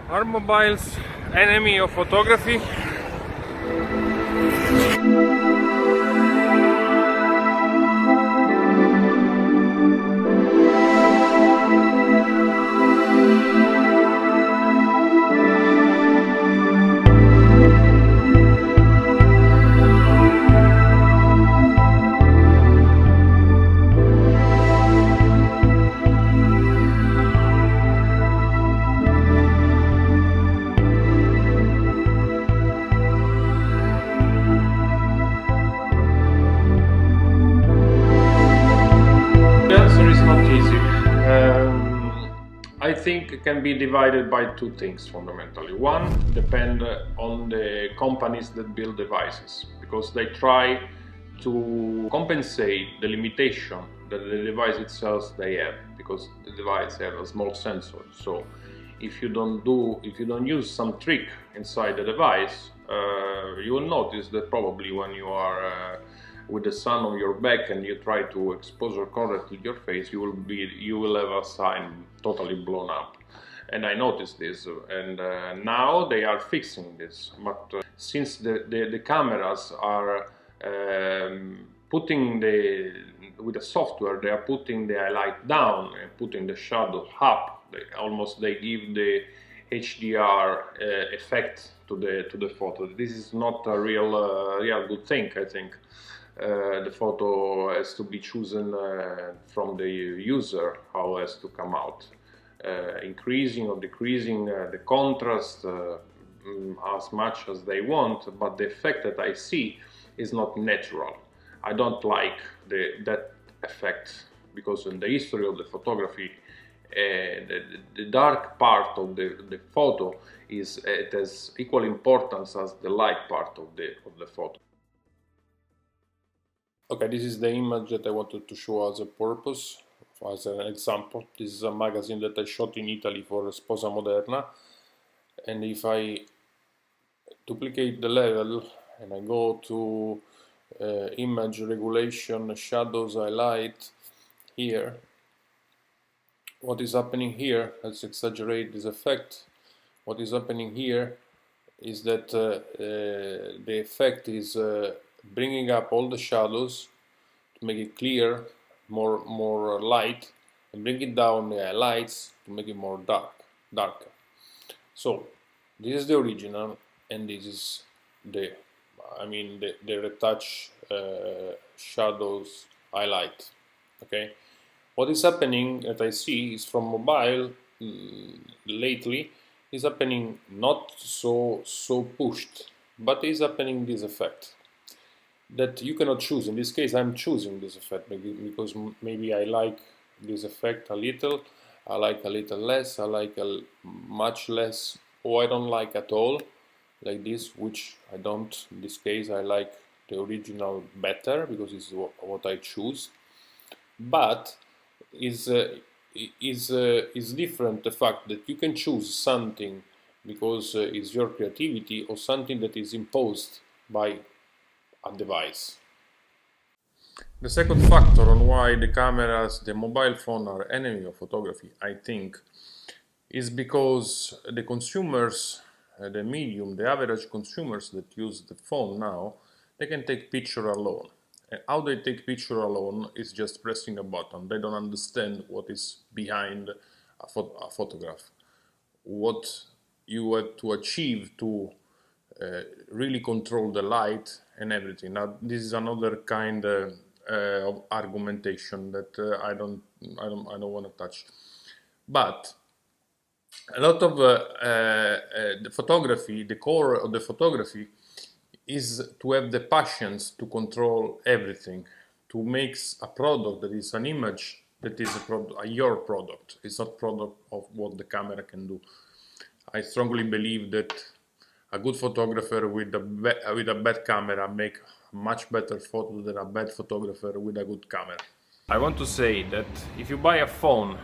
Are mobiles enemy of photography? I think it can be divided by two things fundamentally. One, depend on the companies that build devices, because they try to compensate the limitation that the device itself they have, because the device have a small sensor. So if you don't use some trick inside the device, you will notice that probably when you are with the sun on your back and you try to expose your current to your face, you will have a sign totally blown up. And I noticed this, and now they are fixing this. But since the cameras are putting with the software, they are putting the highlight down and putting the shadow up. They give the HDR effect to the photo. This is not a real good thing, I think. The photo has to be chosen from the user how it has to come out, increasing or decreasing the contrast as much as they want, but the effect that I see is not natural. I don't like that effect, because in the history of the photography, the dark part of the photo it has equal importance as the light part of the photo. Okay, this is the image that I wanted to show as a purpose, as an example. This is a magazine that I shot in Italy for Sposa Moderna, and if I duplicate the level and I go to image regulation, shadows, highlight here, what is happening here, let's exaggerate this effect, what is happening here is that the effect is bringing up all the shadows to make it clear, more light, and bring it down the highlights to make it more darker. So this is the original, and this is the retouch shadows highlight. Okay, what is happening that I see is from mobile lately is happening not so pushed, but is happening this effect that you cannot choose. In this case, I'm choosing this effect because maybe I like this effect a little, I like a little less, I like much less, or I don't like at all, like this, which I don't. In this case, I like the original better because it's what I choose. But is different the fact that you can choose something because it's your creativity, or something that is imposed by a device. The second factor on why the mobile phone are enemy of photography, I think, is because the consumers, the average consumers that use the phone now, they can take picture alone. And how they take picture alone is just pressing a button. They don't understand what is behind a photograph, what you have to achieve to really control the light and everything. Now, this is another kind of argumentation that I don't want to touch. But a lot of the photography, the core of the photography, is to have the patience to control everything, to make a product that is an image that is your product. It's not product of what the camera can do. I strongly believe that a good photographer with a bad camera make a much better photo than a bad photographer with a good camera. I want to say that if you buy a phone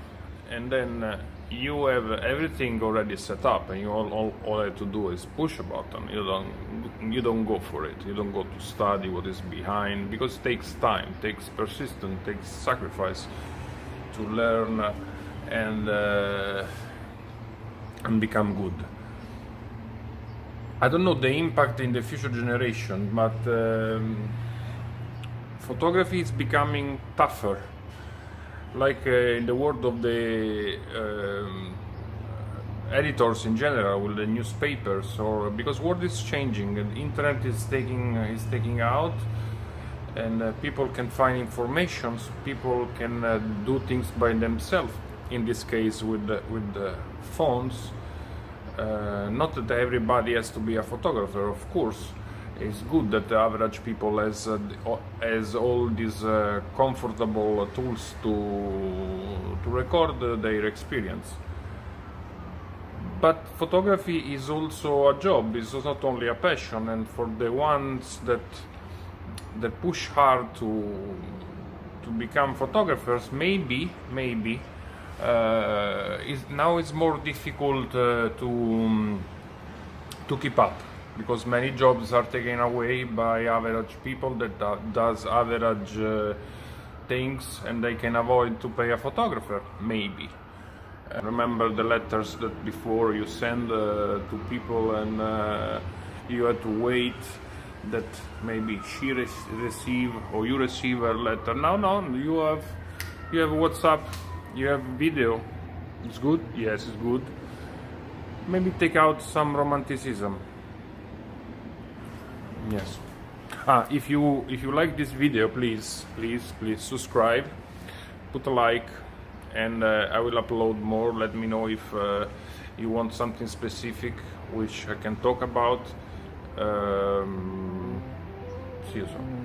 and then you have everything already set up and you all have to do is push a button, you don't go for it. You don't go to study what is behind, because it takes time, takes persistence, takes sacrifice to learn and and become good. I don't know the impact in the future generation, but photography is becoming tougher. Like in the world of the editors in general, with the newspapers, or because world is changing, and internet is taking out, and people can find information. So people can do things by themselves. In this case, with the phones. Not that everybody has to be a photographer, of course. It's good that the average people has all these comfortable tools to record their experience. But photography is also a job. It's not only a passion, and for the ones that push hard to become photographers, maybe now it's more difficult to keep up, because many jobs are taken away by average people that does average things, and they can avoid to pay a photographer, maybe. Remember the letters that before you send to people, and you had to wait that maybe she receive or you receive a letter. Now you have WhatsApp. You have video. It's good? Yes, it's good. Maybe take out some romanticism. Yes. If you like this video, please subscribe, put a like, and I will upload more. Let me know if you want something specific which I can talk about. See you soon.